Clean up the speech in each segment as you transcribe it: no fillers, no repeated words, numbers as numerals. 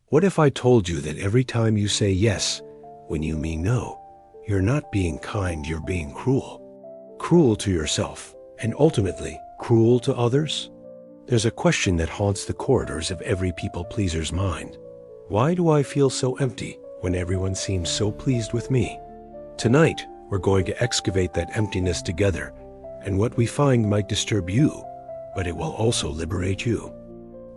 What if I told you that every time you say yes when you mean no, you're not being kind, you're being cruel? Cruel to yourself, and ultimately cruel to others? There's a question that haunts the corridors of every people-pleaser's mind. Why do I feel so empty when everyone seems so pleased with me? Tonight, we're going to excavate that emptiness together, and what we find might disturb you, but it will also liberate you.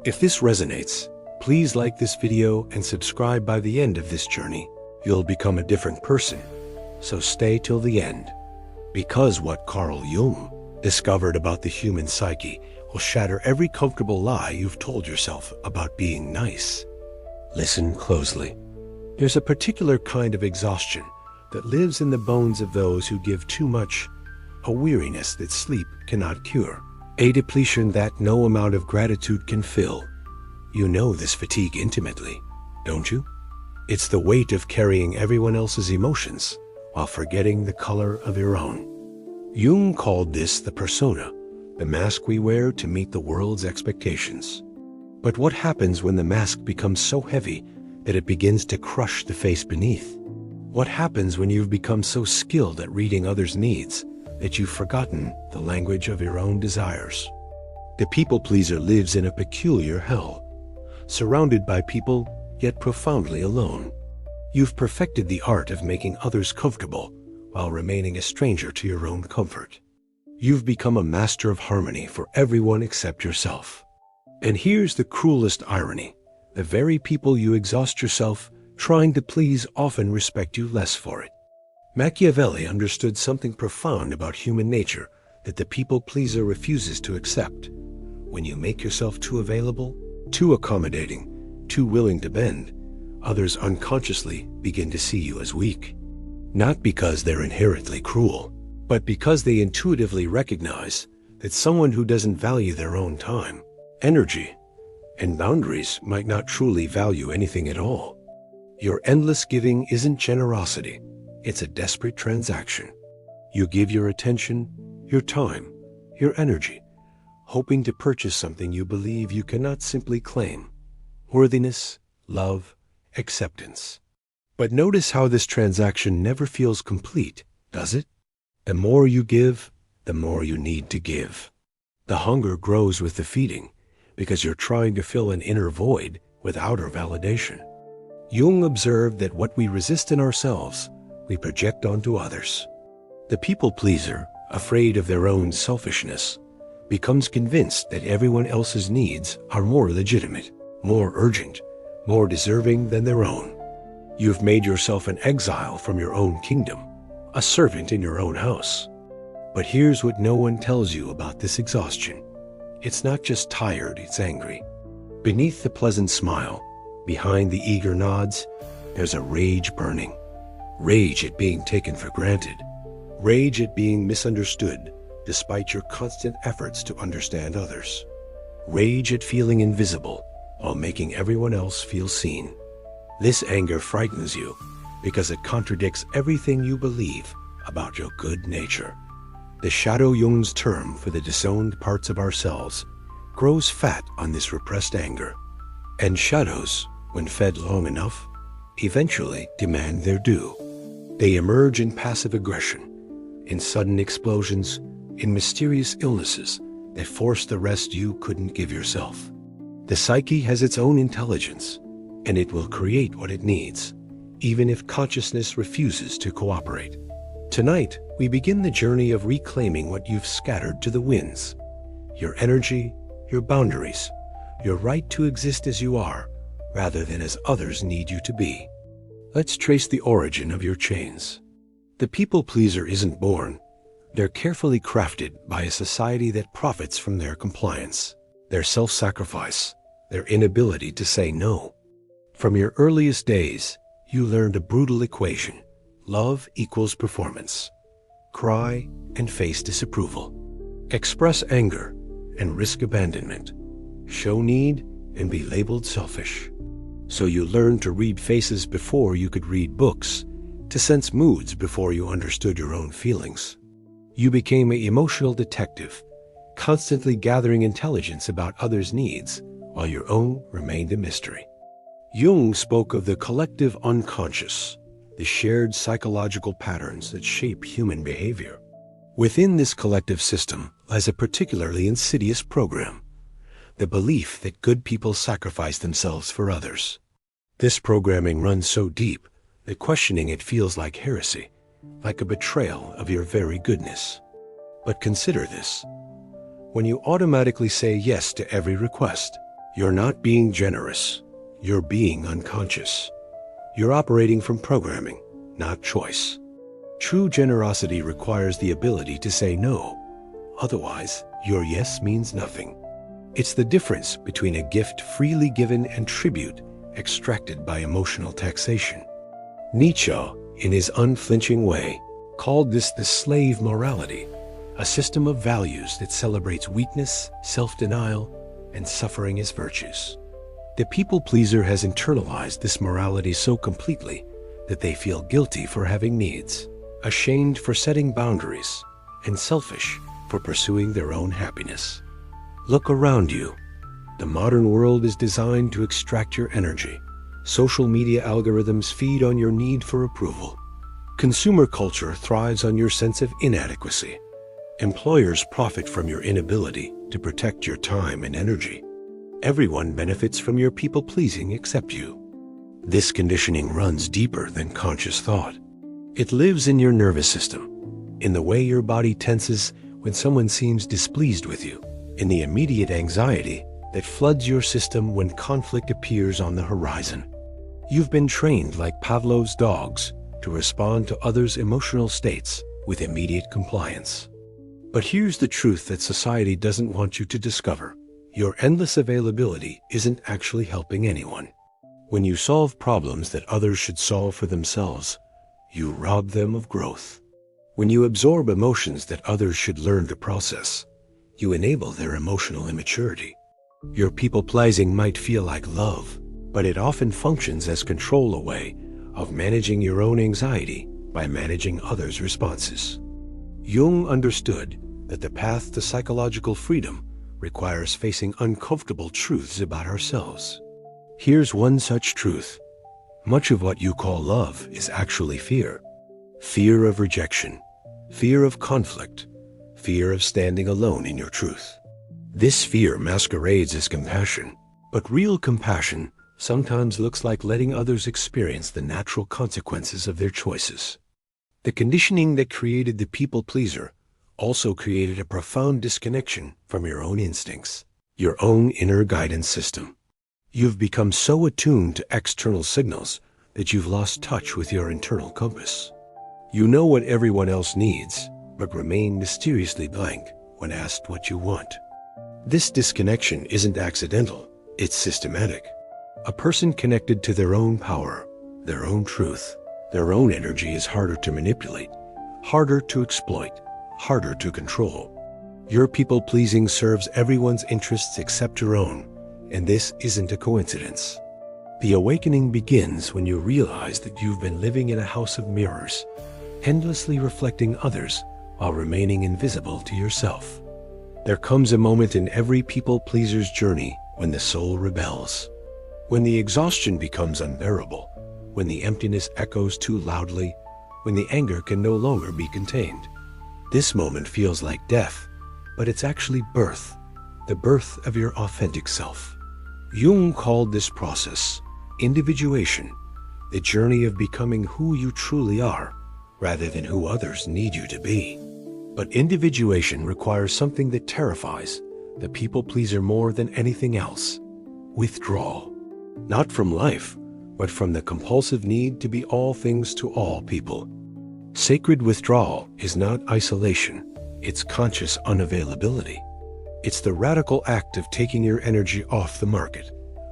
If this resonates, please like this video and subscribe. By the end of this journey, you'll become a different person. So stay till the end, because what Carl Jung discovered about the human psyche will shatter every comfortable lie you've told yourself about being nice. Listen closely. There's a particular kind of exhaustion that lives in the bones of those who give too much, a weariness that sleep cannot cure, a depletion that no amount of gratitude can fill. You know this fatigue intimately, don't you? It's the weight of carrying everyone else's emotions while forgetting the color of your own. Jung called this the persona, the mask we wear to meet the world's expectations. But what happens when the mask becomes so heavy that it begins to crush the face beneath? What happens when you've become so skilled at reading others' needs that you've forgotten the language of your own desires? The people-pleaser lives in a peculiar hell, surrounded by people, yet profoundly alone. You've perfected the art of making others comfortable while remaining a stranger to your own comfort. You've become a master of harmony for everyone except yourself. And here's the cruelest irony. The very people you exhaust yourself trying to please often respect you less for it. Machiavelli understood something profound about human nature that the people-pleaser refuses to accept. When you make yourself too available, too accommodating, too willing to bend, others unconsciously begin to see you as weak. Not because they're inherently cruel, but because they intuitively recognize that someone who doesn't value their own time, energy, and boundaries might not truly value anything at all. Your endless giving isn't generosity, it's a desperate transaction. You give your attention, your time, your energy, hoping to purchase something you believe you cannot simply claim: worthiness, love, acceptance. But notice how this transaction never feels complete, does it? The more you give, the more you need to give. The hunger grows with the feeding, because you're trying to fill an inner void with outer validation. Jung observed that what we resist in ourselves, we project onto others. The people-pleaser, afraid of their own selfishness, becomes convinced that everyone else's needs are more legitimate, more urgent, more deserving than their own. You've made yourself an exile from your own kingdom, a servant in your own house. But here's what no one tells you about this exhaustion. It's not just tired, it's angry. Beneath the pleasant smile, behind the eager nods, there's a rage burning. Rage at being taken for granted. Rage at being misunderstood despite your constant efforts to understand others. Rage at feeling invisible while making everyone else feel seen. This anger frightens you because it contradicts everything you believe about your good nature. The shadow, Jung's term for the disowned parts of ourselves, grows fat on this repressed anger. And shadows, when fed long enough, eventually demand their due. They emerge in passive aggression, in sudden explosions, in mysterious illnesses that force the rest you couldn't give yourself. The psyche has its own intelligence, and it will create what it needs, even if consciousness refuses to cooperate. Tonight, we begin the journey of reclaiming what you've scattered to the winds. Your energy, your boundaries, your right to exist as you are, rather than as others need you to be. Let's trace the origin of your chains. The people-pleaser isn't born. They're carefully crafted by a society that profits from their compliance, their self-sacrifice, their inability to say no. From your earliest days, you learned a brutal equation: love equals performance. Cry and face disapproval. Express anger and risk abandonment. Show need and be labeled selfish. So you learned to read faces before you could read books, to sense moods before you understood your own feelings. You became an emotional detective, constantly gathering intelligence about others' needs while your own remained a mystery. Jung spoke of the collective unconscious, the shared psychological patterns that shape human behavior. Within this collective system lies a particularly insidious program, the belief that good people sacrifice themselves for others. This programming runs so deep that questioning it feels like heresy, like a betrayal of your very goodness. But consider this. When you automatically say yes to every request, you're not being generous, you're being unconscious. You're operating from programming, not choice. True generosity requires the ability to say no. Otherwise, your yes means nothing. It's the difference between a gift freely given and tribute extracted by emotional taxation. Nietzsche, in his unflinching way, called this the slave morality, a system of values that celebrates weakness, self-denial, and suffering as virtues. The people pleaser has internalized this morality so completely that they feel guilty for having needs, ashamed for setting boundaries, and selfish for pursuing their own happiness. Look around you. The modern world is designed to extract your energy. Social media algorithms feed on your need for approval. Consumer culture thrives on your sense of inadequacy. Employers profit from your inability to protect your time and energy. Everyone benefits from your people-pleasing except you. This conditioning runs deeper than conscious thought. It lives in your nervous system, in the way your body tenses when someone seems displeased with you, in the immediate anxiety that floods your system when conflict appears on the horizon. You've been trained like Pavlov's dogs to respond to others' emotional states with immediate compliance. But here's the truth that society doesn't want you to discover. Your endless availability isn't actually helping anyone. When you solve problems that others should solve for themselves, you rob them of growth. When you absorb emotions that others should learn to process, you enable their emotional immaturity. Your people-pleasing might feel like love, but it often functions as control, a way of managing your own anxiety by managing others' responses. Jung understood that the path to psychological freedom requires facing uncomfortable truths about ourselves. Here's one such truth. Much of what you call love is actually fear. Fear of rejection, fear of conflict, fear of standing alone in your truth. This fear masquerades as compassion, but real compassion sometimes looks like letting others experience the natural consequences of their choices. The conditioning that created the people-pleaser also created a profound disconnection from your own instincts, your own inner guidance system. You've become so attuned to external signals that you've lost touch with your internal compass. You know what everyone else needs, but remain mysteriously blank when asked what you want. This disconnection isn't accidental, it's systematic. A person connected to their own power, their own truth, their own energy is harder to manipulate, harder to exploit, harder to control. Your people-pleasing serves everyone's interests except your own, and this isn't a coincidence. The awakening begins when you realize that you've been living in a house of mirrors, endlessly reflecting others while remaining invisible to yourself. There comes a moment in every people-pleaser's journey when the soul rebels, when the exhaustion becomes unbearable, when the emptiness echoes too loudly, when the anger can no longer be contained. This moment feels like death, but it's actually birth, the birth of your authentic self. Jung called this process individuation, the journey of becoming who you truly are, rather than who others need you to be. But individuation requires something that terrifies the people-pleaser more than anything else: withdrawal. Not from life, but from the compulsive need to be all things to all people. Sacred withdrawal is not isolation, it's conscious unavailability. It's the radical act of taking your energy off the market,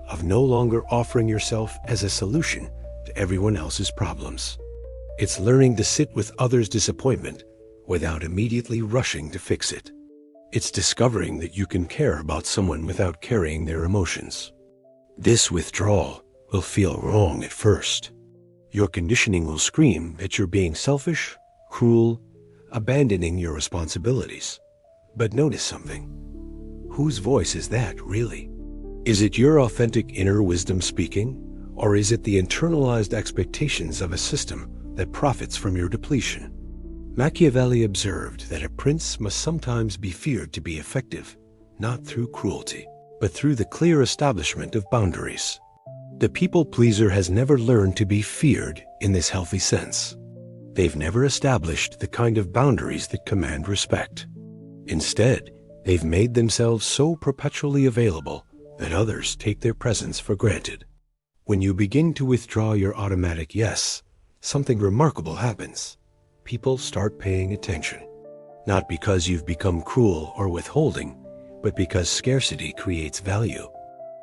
of no longer offering yourself as a solution to everyone else's problems. It's learning to sit with others' disappointment without immediately rushing to fix it. It's discovering that you can care about someone without carrying their emotions. This withdrawal will feel wrong at first. Your conditioning will scream that you're being selfish, cruel, abandoning your responsibilities. But notice something. Whose voice is that, really? Is it your authentic inner wisdom speaking, Or is it the internalized expectations of a system that profits from your depletion? Machiavelli observed that a prince must sometimes be feared to be effective, not through cruelty, but through the clear establishment of boundaries. The people pleaser has never learned to be feared in this healthy sense. They've never established the kind of boundaries that command respect. Instead, they've made themselves so perpetually available that others take their presence for granted. When you begin to withdraw your automatic yes, something remarkable happens. People start paying attention. Not because you've become cruel or withholding, but because scarcity creates value.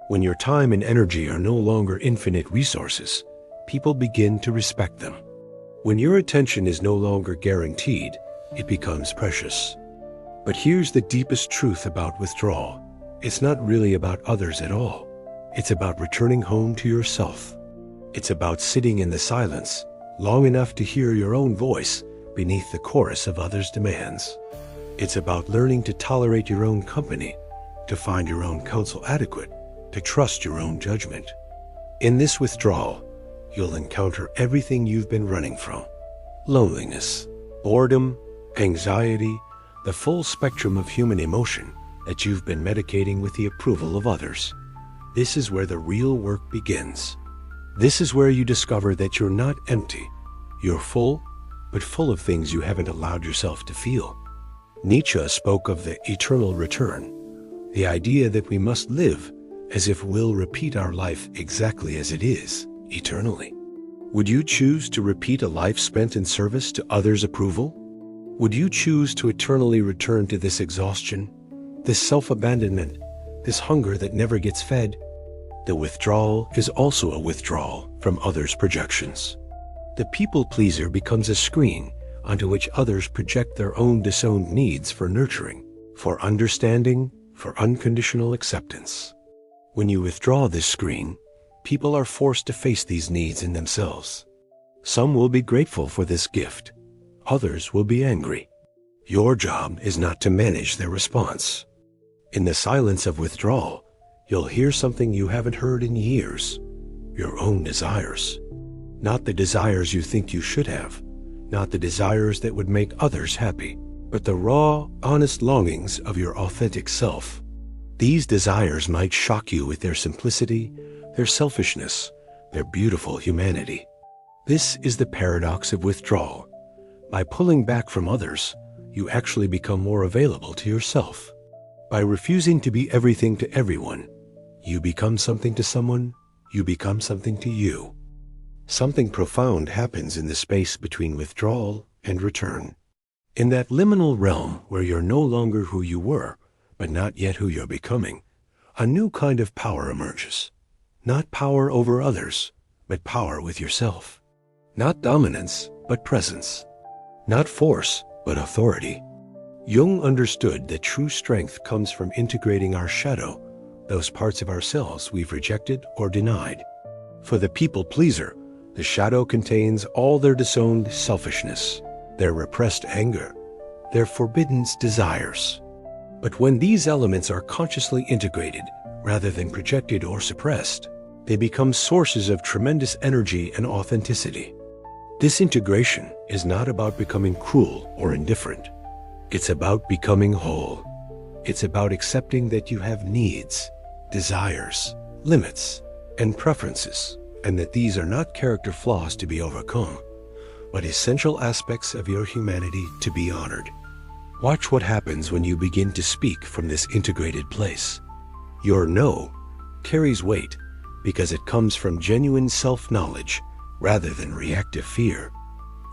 When your time and energy are no longer infinite resources, people begin to respect them. When your attention is no longer guaranteed, it becomes precious. But here's the deepest truth about withdrawal. It's not really about others at all. It's about returning home to yourself. It's about sitting in the silence long enough to hear your own voice beneath the chorus of others' demands. It's about learning to tolerate your own company, to find your own counsel adequate, to trust your own judgment. In this withdrawal, you'll encounter everything you've been running from: loneliness, boredom, anxiety, the full spectrum of human emotion that you've been medicating with the approval of others. This is where the real work begins. This is where you discover that you're not empty. You're full, but full of things you haven't allowed yourself to feel. Nietzsche spoke of the eternal return, the idea that we must live as if we'll repeat our life exactly as it is, eternally. Would you choose to repeat a life spent in service to others' approval? Would you choose to eternally return to this exhaustion, this self-abandonment, this hunger that never gets fed? The withdrawal is also a withdrawal from others' projections. The people pleaser becomes a screen onto which others project their own disowned needs for nurturing, for understanding, for unconditional acceptance. When you withdraw this screen, people are forced to face these needs in themselves. Some will be grateful for this gift. Others will be angry. Your job is not to manage their response. In the silence of withdrawal, you'll hear something you haven't heard in years: your own desires. Not the desires you think you should have, not the desires that would make others happy, but the raw, honest longings of your authentic self. These desires might shock you with their simplicity, their selfishness, their beautiful humanity. This is the paradox of withdrawal. By pulling back from others, you actually become more available to yourself. By refusing to be everything to everyone, you become something to someone, you become something to you. Something profound happens in the space between withdrawal and return. In that liminal realm where you're no longer who you were, but not yet who you're becoming, a new kind of power emerges. Not power over others, but power with yourself. Not dominance, but presence. Not force, but authority. Jung understood that true strength comes from integrating our shadow, those parts of ourselves we've rejected or denied. For the people pleaser, the shadow contains all their disowned selfishness, their repressed anger, their forbidden desires. But when these elements are consciously integrated, rather than projected or suppressed, they become sources of tremendous energy and authenticity. This integration is not about becoming cruel or indifferent. It's about becoming whole. It's about accepting that you have needs, desires, limits, and preferences, and that these are not character flaws to be overcome, but essential aspects of your humanity to be honored. Watch what happens when you begin to speak from this integrated place. Your no carries weight because it comes from genuine self-knowledge rather than reactive fear.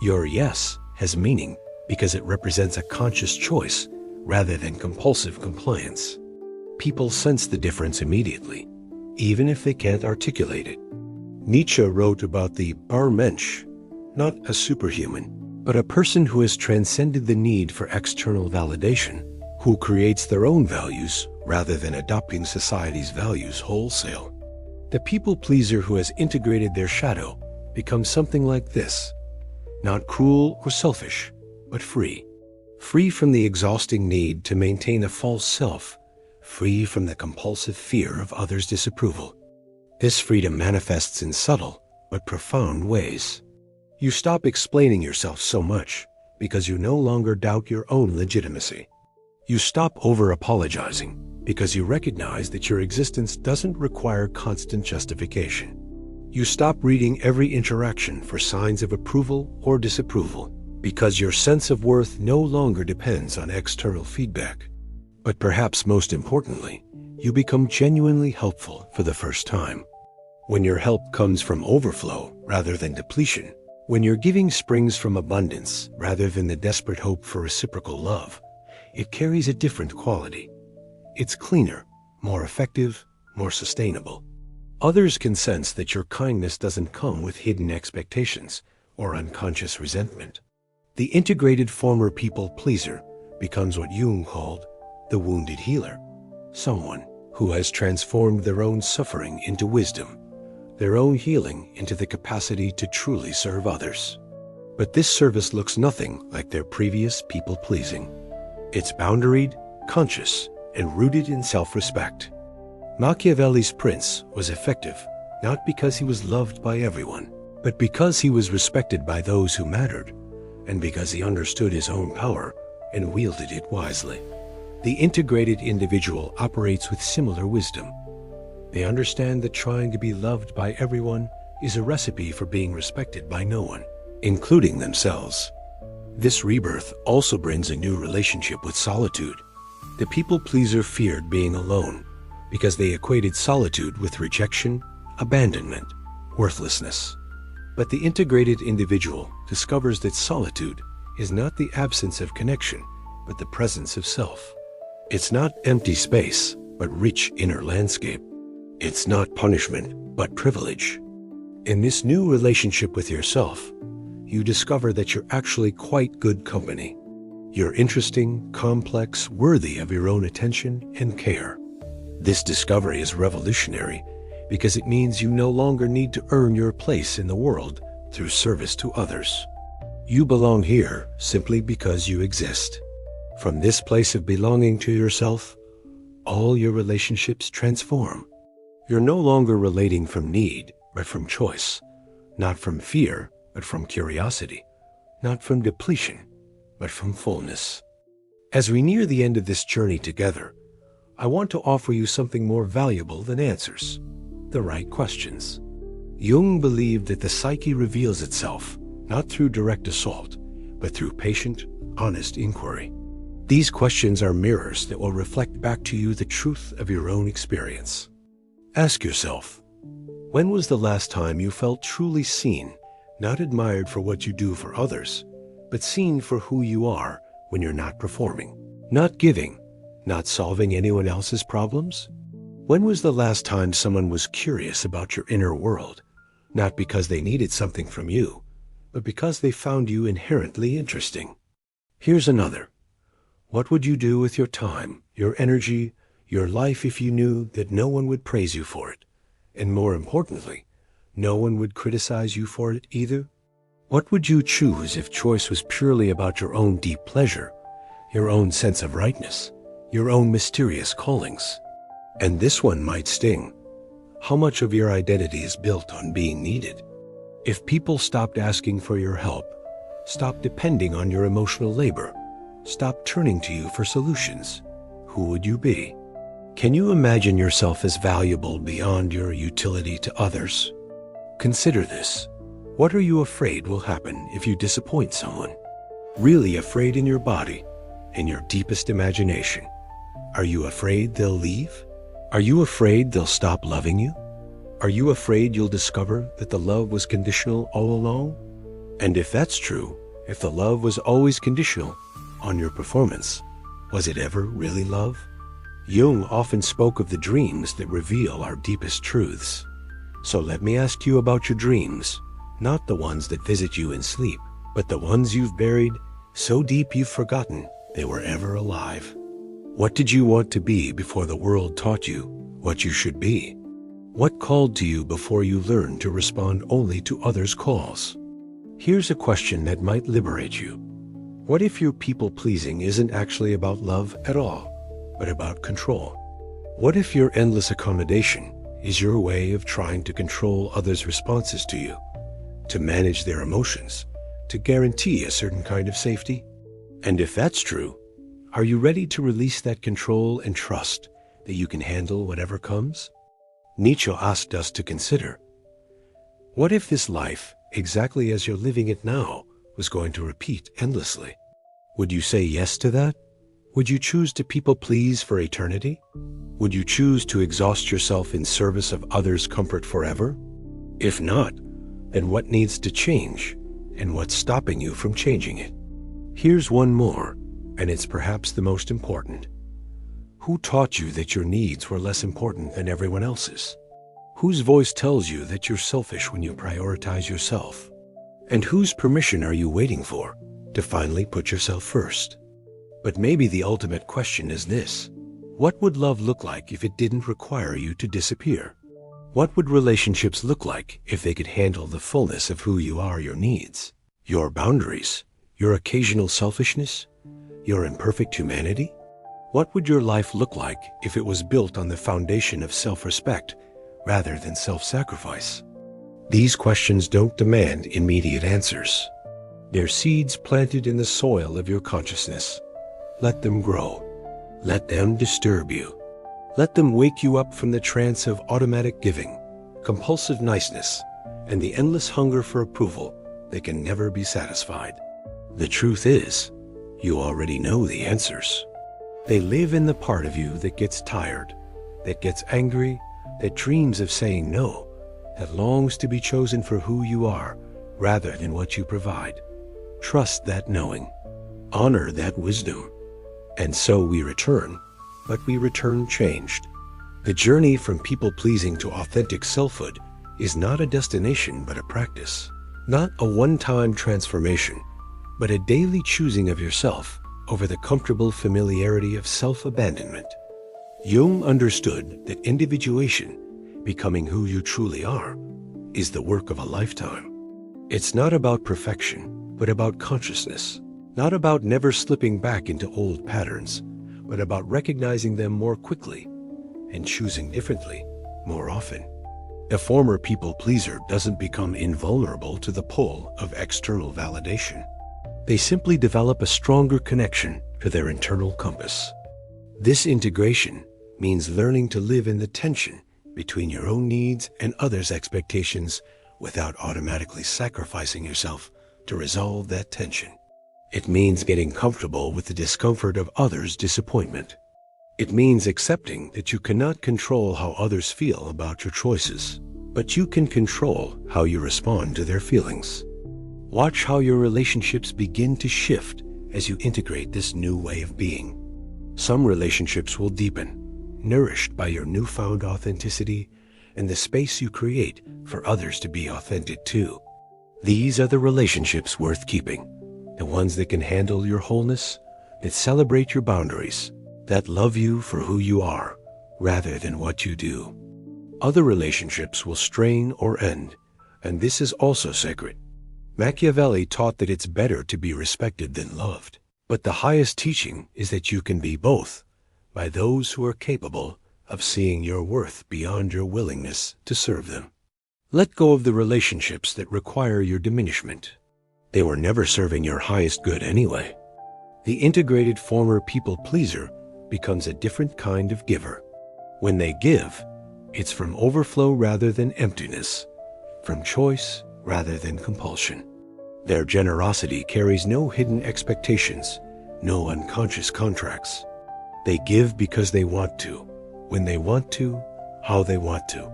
Your yes has meaning because it represents a conscious choice rather than compulsive compliance. People sense the difference immediately, even if they can't articulate it. Nietzsche wrote about the bar mensch, not a superhuman, but a person who has transcended the need for external validation, who creates their own values rather than adopting society's values wholesale. The people pleaser who has integrated their shadow becomes something like this: not cruel or selfish, but free. Free from the exhausting need to maintain a false self, free from the compulsive fear of others' disapproval. This freedom manifests in subtle but profound ways. You stop explaining yourself so much because you no longer doubt your own legitimacy. You stop over-apologizing because you recognize that your existence doesn't require constant justification. You stop reading every interaction for signs of approval or disapproval because your sense of worth no longer depends on external feedback. But perhaps most importantly, you become genuinely helpful for the first time. When your help comes from overflow rather than depletion, when your giving springs from abundance rather than the desperate hope for reciprocal love, it carries a different quality. It's cleaner, more effective, more sustainable. Others can sense that your kindness doesn't come with hidden expectations or unconscious resentment. The integrated former people pleaser becomes what Jung called the wounded healer, someone who has transformed their own suffering into wisdom, their own healing into the capacity to truly serve others. But this service looks nothing like their previous people-pleasing. It's boundaried, conscious, and rooted in self-respect. Machiavelli's prince was effective not because he was loved by everyone, but because he was respected by those who mattered, and because he understood his own power and wielded it wisely. The integrated individual operates with similar wisdom. They understand that trying to be loved by everyone is a recipe for being respected by no one, including themselves. This rebirth also brings a new relationship with solitude. The people-pleaser feared being alone because they equated solitude with rejection, abandonment, worthlessness. But the integrated individual discovers that solitude is not the absence of connection, but the presence of self. It's not empty space, but rich inner landscape. It's not punishment, but privilege. In this new relationship with yourself, you discover that you're actually quite good company. You're interesting, complex, worthy of your own attention and care. This discovery is revolutionary because it means you no longer need to earn your place in the world through service to others. You belong here simply because you exist. From this place of belonging to yourself, all your relationships transform. You're no longer relating from need, but from choice, not from fear, but from curiosity, not from depletion, but from fullness. As we near the end of this journey together, I want to offer you something more valuable than answers: the right questions. Jung believed that the psyche reveals itself not through direct assault, but through patient, honest inquiry. These questions are mirrors that will reflect back to you the truth of your own experience. Ask yourself, when was the last time you felt truly seen, not admired for what you do for others, but seen for who you are when you're not performing, not giving, not solving anyone else's problems? When was the last time someone was curious about your inner world, not because they needed something from you, but because they found you inherently interesting? Here's another. What would you do with your time, your energy, your life if you knew that no one would praise you for it, and more importantly, no one would criticize you for it either? What would you choose if choice was purely about your own deep pleasure, your own sense of rightness, your own mysterious callings? And this one might sting. How much of your identity is built on being needed? If people stopped asking for your help, stopped depending on your emotional labor, stopped turning to you for solutions, who would you be? Can you imagine yourself as valuable beyond your utility to others? Consider this. What are you afraid will happen if you disappoint someone? Really afraid in your body, in your deepest imagination? Are you afraid they'll leave? Are you afraid they'll stop loving you? Are you afraid you'll discover that the love was conditional all along? And if that's true, if the love was always conditional on your performance, was it ever really love? Jung often spoke of the dreams that reveal our deepest truths. So let me ask you about your dreams, not the ones that visit you in sleep, but the ones you've buried so deep you've forgotten they were ever alive. What did you want to be before the world taught you what you should be? What called to you before you learned to respond only to others' calls? Here's a question that might liberate you. What if your people-pleasing isn't actually about love at all, but about control? What if your endless accommodation is your way of trying to control others' responses to you, to manage their emotions, to guarantee a certain kind of safety? And if that's true, are you ready to release that control and trust that you can handle whatever comes? Nietzsche asked us to consider, what if this life, exactly as you're living it now, was going to repeat endlessly? Would you say yes to that? Would you choose to people please for eternity? Would you choose to exhaust yourself in service of others' comfort forever? If not, then what needs to change, and what's stopping you from changing it? Here's one more, and it's perhaps the most important. Who taught you that your needs were less important than everyone else's? Whose voice tells you that you're selfish when you prioritize yourself? And whose permission are you waiting for to finally put yourself first? But maybe the ultimate question is this: what would love look like if it didn't require you to disappear? What would relationships look like if they could handle the fullness of who you are, your needs, your boundaries, your occasional selfishness, your imperfect humanity? What would your life look like if it was built on the foundation of self-respect rather than self-sacrifice? These questions don't demand immediate answers. They're seeds planted in the soil of your consciousness. Let them grow. Let them disturb you. Let them wake you up from the trance of automatic giving, compulsive niceness, and the endless hunger for approval that can never be satisfied. The truth is, you already know the answers. They live in the part of you that gets tired, that gets angry, that dreams of saying no, that longs to be chosen for who you are rather than what you provide. Trust that knowing. Honor that wisdom. And so we return, but we return changed. The journey from people-pleasing to authentic selfhood is not a destination but a practice. Not a one-time transformation, but a daily choosing of yourself over the comfortable familiarity of self-abandonment. Jung understood that individuation, becoming who you truly are, is the work of a lifetime. It's not about perfection, but about consciousness. Not about never slipping back into old patterns, but about recognizing them more quickly and choosing differently more often. A former people-pleaser doesn't become invulnerable to the pull of external validation. They simply develop a stronger connection to their internal compass. This integration means learning to live in the tension between your own needs and others' expectations without automatically sacrificing yourself to resolve that tension. It means getting comfortable with the discomfort of others' disappointment. It means accepting that you cannot control how others feel about your choices, but you can control how you respond to their feelings. Watch how your relationships begin to shift as you integrate this new way of being. Some relationships will deepen, nourished by your newfound authenticity and the space you create for others to be authentic too. These are the relationships worth keeping. The ones that can handle your wholeness, that celebrate your boundaries, that love you for who you are, rather than what you do. Other relationships will strain or end, and this is also sacred. Machiavelli taught that it's better to be respected than loved. But the highest teaching is that you can be both, by those who are capable of seeing your worth beyond your willingness to serve them. Let go of the relationships that require your diminishment. They were never serving your highest good anyway. The integrated former people-pleaser becomes a different kind of giver. When they give, it's from overflow rather than emptiness, from choice rather than compulsion. Their generosity carries no hidden expectations, no unconscious contracts. They give because they want to, when they want to, how they want to.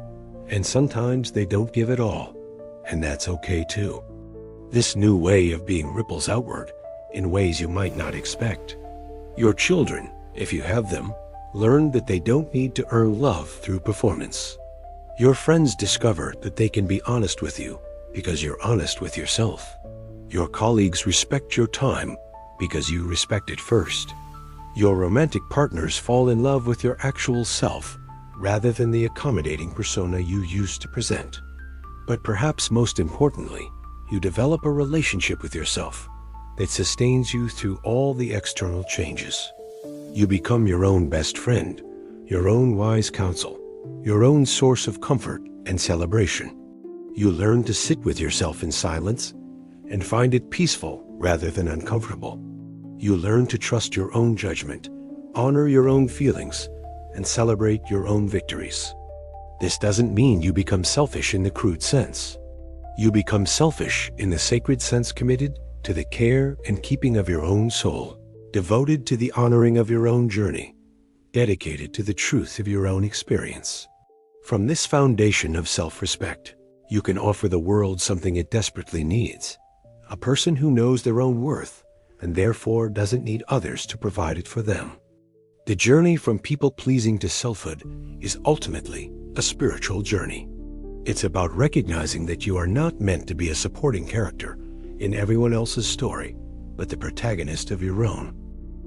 And sometimes they don't give at all, and that's okay too. This new way of being ripples outward in ways you might not expect. Your children, if you have them, learn that they don't need to earn love through performance. Your friends discover that they can be honest with you because you're honest with yourself. Your colleagues respect your time because you respect it first. Your romantic partners fall in love with your actual self rather than the accommodating persona you used to present. But perhaps most importantly, you develop a relationship with yourself that sustains you through all the external changes. You become your own best friend, your own wise counsel, your own source of comfort and celebration. You learn to sit with yourself in silence and find it peaceful rather than uncomfortable. You learn to trust your own judgment, honor your own feelings, and celebrate your own victories. This doesn't mean you become selfish in the crude sense. You become selfish in the sacred sense, committed to the care and keeping of your own soul, devoted to the honoring of your own journey, dedicated to the truth of your own experience. From this foundation of self-respect, you can offer the world something it desperately needs: a person who knows their own worth and therefore doesn't need others to provide it for them. The journey from people-pleasing to selfhood is ultimately a spiritual journey. It's about recognizing that you are not meant to be a supporting character in everyone else's story, but the protagonist of your own.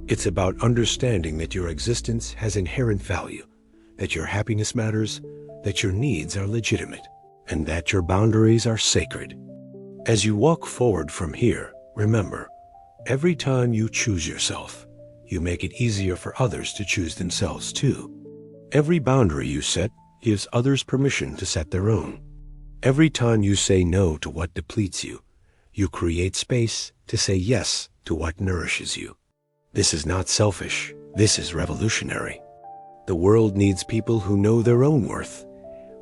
It's about understanding that your existence has inherent value, that your happiness matters, that your needs are legitimate, and that your boundaries are sacred. As you walk forward from here, remember, every time you choose yourself, you make it easier for others to choose themselves too. Every boundary you set gives others permission to set their own. Every time you say no to what depletes you, you create space to say yes to what nourishes you. This is not selfish, this is revolutionary. The world needs people who know their own worth,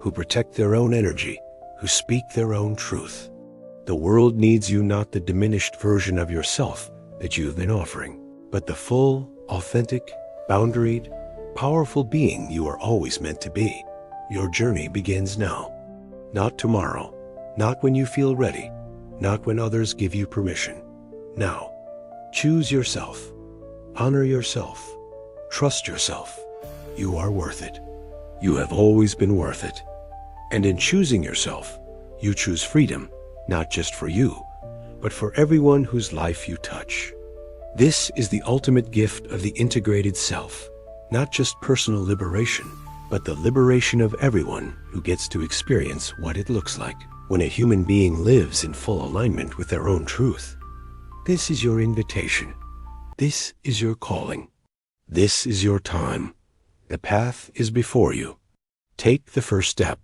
who protect their own energy, who speak their own truth. The world needs you, not the diminished version of yourself that you've been offering, but the full, authentic, boundaried, powerful being you are always meant to be. Your journey begins now, not tomorrow, not when you feel ready, not when others give you permission. Now, choose yourself, honor yourself, trust yourself. You are worth it. You have always been worth it. And in choosing yourself, you choose freedom, not just for you, but for everyone whose life you touch. This is the ultimate gift of the integrated self, not just personal liberation, but the liberation of everyone who gets to experience what it looks like when a human being lives in full alignment with their own truth. This is your invitation. This is your calling. This is your time. The path is before you. Take the first step.